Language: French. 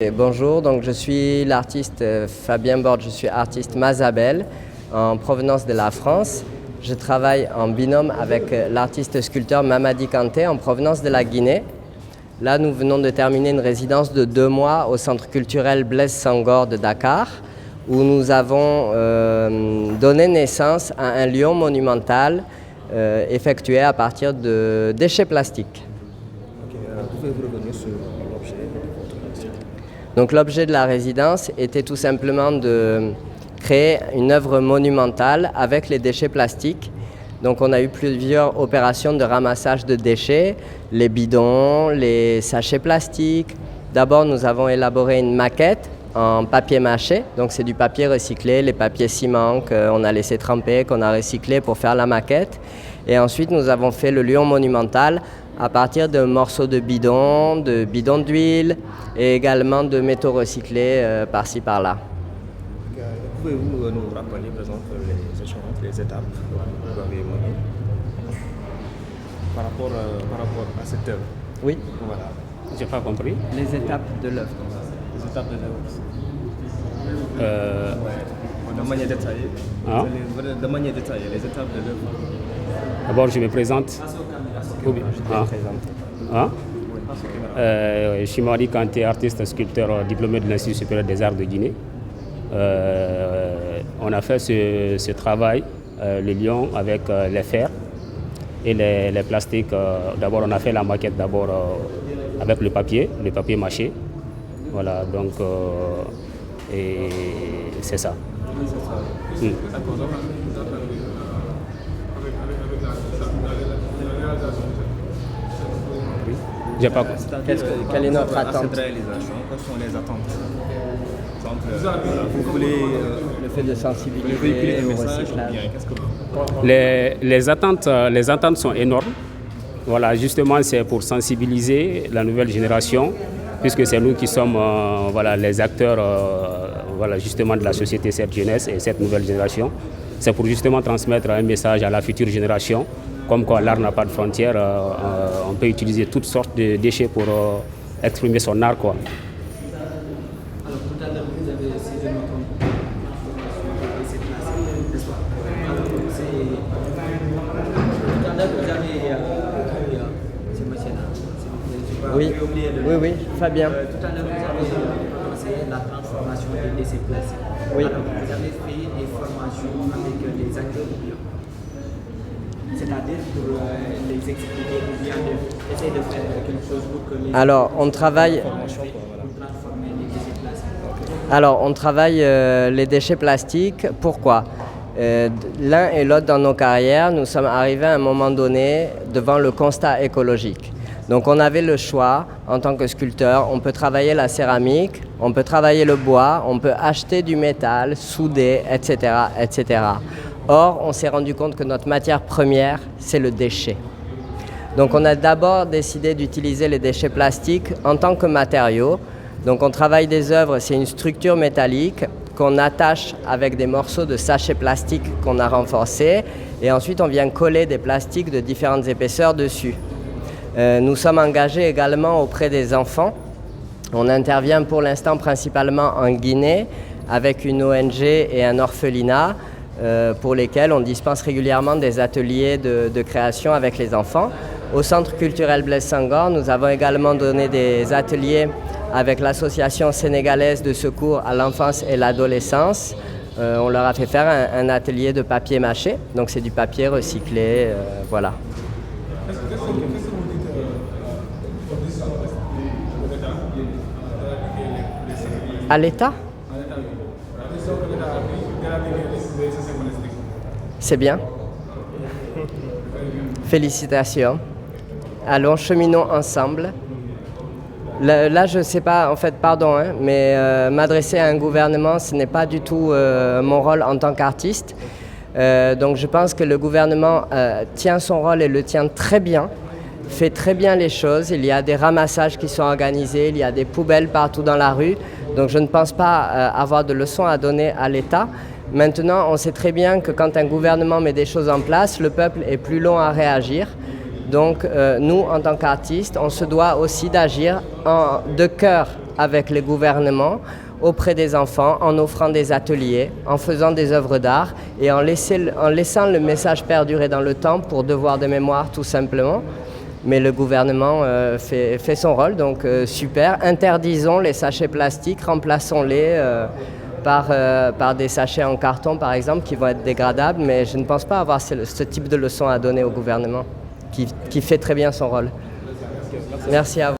Et bonjour, donc je suis l'artiste Fabien Borde, je suis artiste Mazabel en provenance de la France. Je travaille en binôme avec l'artiste sculpteur Mamadi Kanté en provenance de la Guinée. Là, nous venons de terminer une résidence de 2 mois au centre culturel Blaise Senghor de Dakar, où nous avons donné naissance à un lion monumental effectué à partir de déchets plastiques. Pouvez-vous revenir sur l'objet de votre résidence? Donc l'objet de la résidence était tout simplement de créer une œuvre monumentale avec les déchets plastiques. Donc on a eu plusieurs opérations de ramassage de déchets, les bidons, les sachets plastiques. D'abord nous avons élaboré une maquette en papier mâché, donc c'est du papier recyclé, les papiers ciment qu'on a laissé tremper, qu'on a recyclé pour faire la maquette. Et ensuite nous avons fait le lion monumental à partir de morceaux de bidons d'huile et également de métaux recyclés par-ci par-là. Pouvez-vous nous rappeler, par exemple, les échéances, les étapes que vous avez menées par rapport à cette œuvre? Oui, Voilà. J'ai pas compris. les étapes de l'œuvre. Les étapes de l'œuvre. De manière détaillée. Hein? De manière détaillée, les étapes de l'œuvre. D'abord, je me présente. Hein? Je suis Mamadi Kanté, artiste sculpteur diplômé de l'Institut supérieur des arts de Guinée. On a fait ce travail, le lion, avec les fers et les plastiques. D'abord, on a fait la maquette avec le papier mâché. Voilà, donc, et c'est ça. J'ai pas compris. Quelle est notre attente? Cette réalisation, quelles sont les attentes? Par exemple, vous voulez Le fait de sensibiliser véhiculer un au message ou recyclage. bien qu'est-ce que Les attentes sont énormes. Voilà, justement, c'est pour sensibiliser la nouvelle génération, puisque c'est nous qui sommes les acteurs justement de la société, cette jeunesse et cette nouvelle génération. C'est pour justement transmettre un message à la future génération, comme quoi l'art n'a pas de frontières, on peut utiliser toutes sortes de déchets pour exprimer son art, quoi. Alors tout à l'heure, vous avez, si je me trompe pas, c'est placé, n'est-ce pas? Alors, tout à l'heure, vous avez, c'est monsieur là, s'il vous plaît, Oui, j'ai oublié le nom. oui, Fabien. Tout à l'heure, vous avez conseillé la transformation des déchets plastiques. Oui. Alors, vous avez fait des formations avec les acteurs ou bien? C'est-à-dire pour les expliquer ou bien essayer de faire quelque chose pour que les Alors, on travaille... pour transformer les déchets plastiques. Alors, on travaille les déchets plastiques. Pourquoi? L'un et l'autre dans nos carrières, nous sommes arrivés à un moment donné devant le constat écologique. Donc, on avait le choix, en tant que sculpteur, on peut travailler la céramique, on peut travailler le bois, on peut acheter du métal, souder, etc., etc. Or, on s'est rendu compte que notre matière première, c'est le déchet. Donc, on a d'abord décidé d'utiliser les déchets plastiques en tant que matériaux. Donc on travaille des œuvres, c'est une structure métallique qu'on attache avec des morceaux de sachets plastiques qu'on a renforcés et ensuite on vient coller des plastiques de différentes épaisseurs dessus. Nous sommes engagés également auprès des enfants. On intervient pour l'instant principalement en Guinée avec une ONG et un orphelinat pour lesquels on dispense régulièrement des ateliers de création avec les enfants. Au centre culturel Blaise Senghor, nous avons également donné des ateliers avec l'association sénégalaise de secours à l'enfance et l'adolescence. On leur a fait faire un atelier de papier mâché, donc c'est du papier recyclé, voilà. À l'État? C'est bien. Félicitations. Allons, cheminons ensemble. Là, je ne sais pas, en fait, pardon, mais m'adresser à un gouvernement, ce n'est pas du tout mon rôle en tant qu'artiste. Donc je pense que le gouvernement tient son rôle et le tient très bien, fait très bien les choses. Il y a des ramassages qui sont organisés, il y a des poubelles partout dans la rue. Donc je ne pense pas avoir de leçons à donner à l'État. Maintenant, on sait très bien que quand un gouvernement met des choses en place, le peuple est plus long à réagir. Donc nous, en tant qu'artistes, on se doit aussi d'agir de cœur avec les gouvernements auprès des enfants, en offrant des ateliers, en faisant des œuvres d'art et en laissant le message perdurer dans le temps pour devoir de mémoire tout simplement. Mais le gouvernement fait son rôle, donc super. Interdisons les sachets plastiques, remplaçons-les par des sachets en carton par exemple qui vont être dégradables, mais je ne pense pas avoir ce type de leçon à donner au gouvernement qui fait très bien son rôle. Merci à vous.